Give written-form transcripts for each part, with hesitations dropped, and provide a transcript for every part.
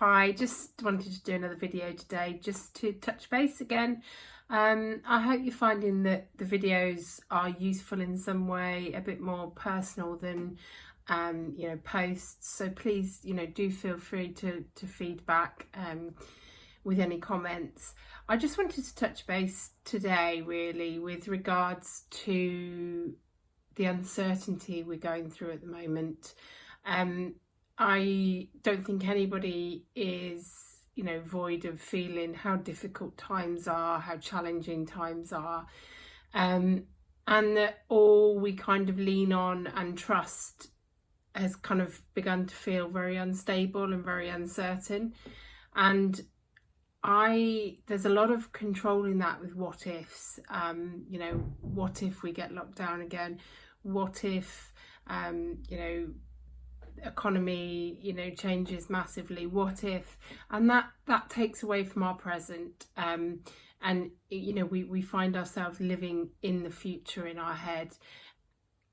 Hi, just wanted to do another video today just to touch base again. I hope you're finding that the videos are useful in some way, a bit more personal than posts. So please, do feel free to feedback with any comments. I just wanted to touch base today really with regards to the uncertainty we're going through at the moment. I don't think anybody is, void of feeling how difficult times are, how challenging times are, and that all we kind of lean on and trust has kind of begun to feel very unstable and very uncertain. And there's a lot of controlling that with what ifs. What if we get locked down again? What if, economy, changes massively? What if? And that takes away from our present. We find ourselves living in the future in our head.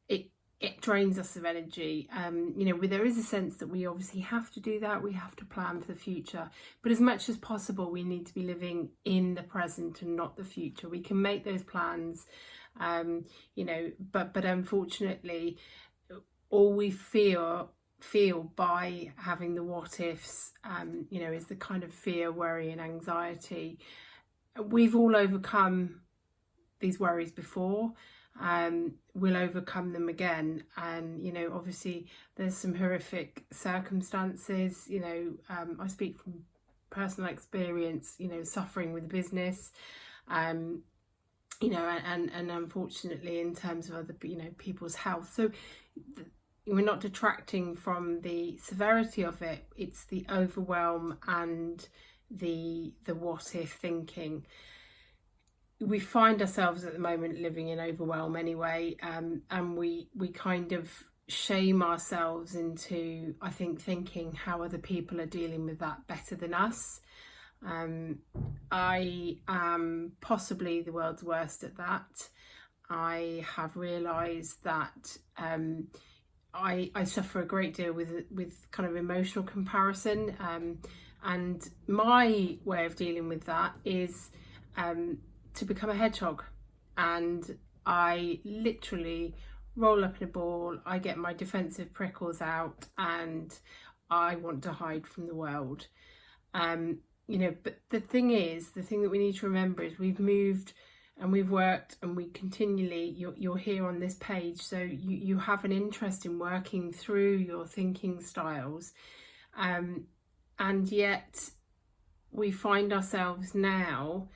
It drains us of energy. There is a sense that we obviously have to do that. We have to plan for the future. But as much as possible, we need to be living in the present and not the future. We can make those plans, but unfortunately, all we feel by having the what ifs, is the kind of fear, worry and anxiety. We've all overcome these worries before. We'll overcome them again, and obviously there's some horrific circumstances. I speak from personal experience, suffering with business, and unfortunately in terms of other people's health. So we're not detracting from the severity of it. It's the overwhelm and the what if thinking. We find ourselves at the moment living in overwhelm anyway, and we kind of shame ourselves into, I think, thinking how other people are dealing with that better than us. I am possibly the world's worst at that. I have realised that I suffer a great deal with kind of emotional comparison, and my way of dealing with that is to become a hedgehog, and I literally roll up in a ball. I get my defensive prickles out and I want to hide from the world. But the thing that we need to remember is we've moved and we've worked and we continually, you're here on this page, so you have an interest in working through your thinking styles, and yet we find ourselves now,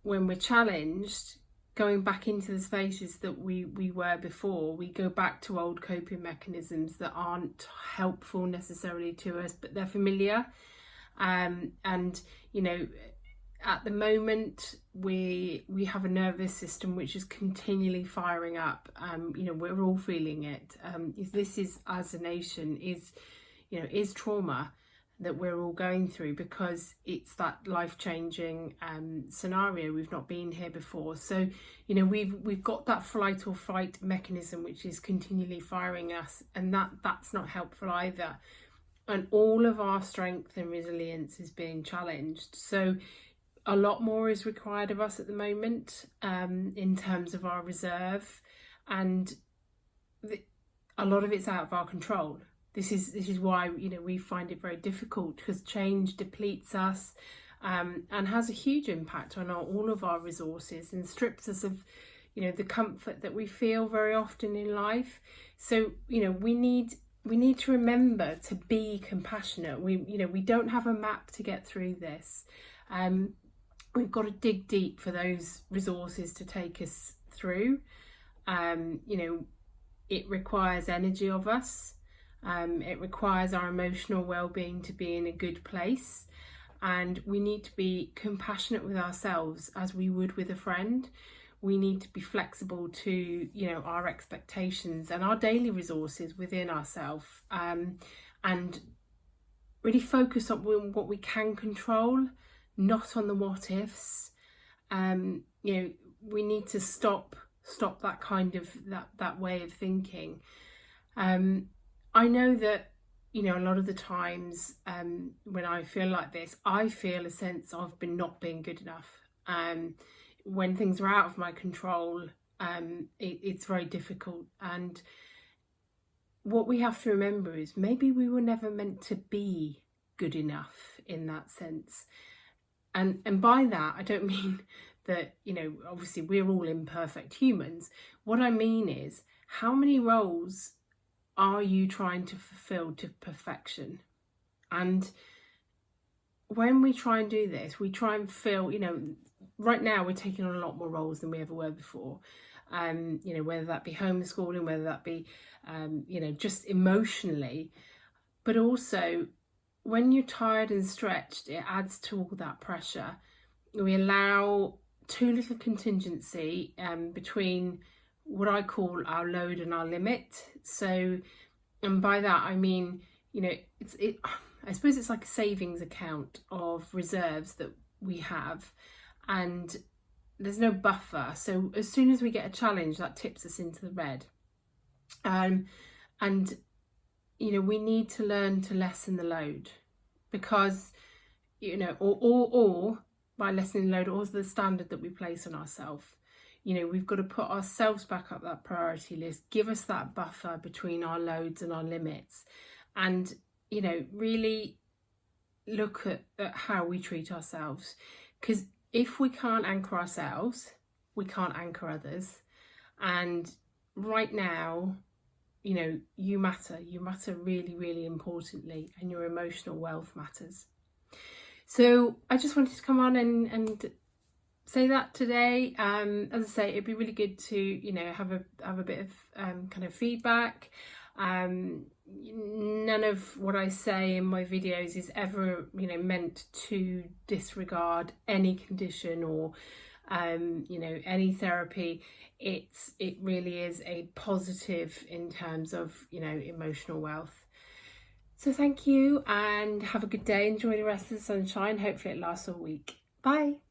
when we're challenged, going back into the spaces that we were before. We go back to old coping mechanisms that aren't helpful necessarily to us, but they're familiar. At the moment we have a nervous system which is continually firing up. We're all feeling it. This is, as a nation, is trauma that we're all going through, because it's that life-changing scenario. We've not been here before, so we've got that flight or fight mechanism which is continually firing us, and that's not helpful either. And all of our strength and resilience is being challenged. So a lot more is required of us at the moment, in terms of our reserve, and a lot of it's out of our control. This is why we find it very difficult, because change depletes us, and has a huge impact on all of our resources, and strips us of the comfort that we feel very often in life. So we need to remember to be compassionate. We don't have a map to get through this. We've got to dig deep for those resources to take us through. It requires energy of us. It requires our emotional well-being to be in a good place, and we need to be compassionate with ourselves as we would with a friend. We need to be flexible to our expectations and our daily resources within ourselves, and really focus on what we can control, not on the what ifs. We need to stop that kind of that way of thinking. I know that you know, a lot of the times when I feel like this, I feel a sense of not being good enough. When things are out of my control, it's very difficult. And what we have to remember is maybe we were never meant to be good enough in that sense. And by that, I don't mean that, you know, obviously we're all imperfect humans. What I mean is, how many roles are you trying to fulfill to perfection? And when we try and do this, we try and fill, you know, right now we're taking on a lot more roles than we ever were before. You know, whether that be homeschooling, whether that be, you know, just emotionally, but also when you're tired and stretched, it adds to all that pressure. We allow too little contingency between what I call our load and our limit. So, and by that I mean, you know, I suppose it's like a savings account of reserves that we have, and there's no buffer. So as soon as we get a challenge, that tips us into the red. And you know, we need to learn to lessen the load, because, you know, or by lessening the load, or the standard that we place on ourselves. You know, we've got to put ourselves back up that priority list, give us that buffer between our loads and our limits, and, you know, really look at how we treat ourselves. Because if we can't anchor ourselves, we can't anchor others. And right now, you know, you matter really, really importantly, and your emotional wealth matters. So I just wanted to come on and say that today. As I say, it'd be really good to, you know, have a bit of kind of feedback. None of what I say in my videos is ever, you know, meant to disregard any condition or you know, any therapy. It really is a positive in terms of, you know, emotional wealth. So thank you, and have a good day. Enjoy the rest of the sunshine. Hopefully it lasts all week. Bye.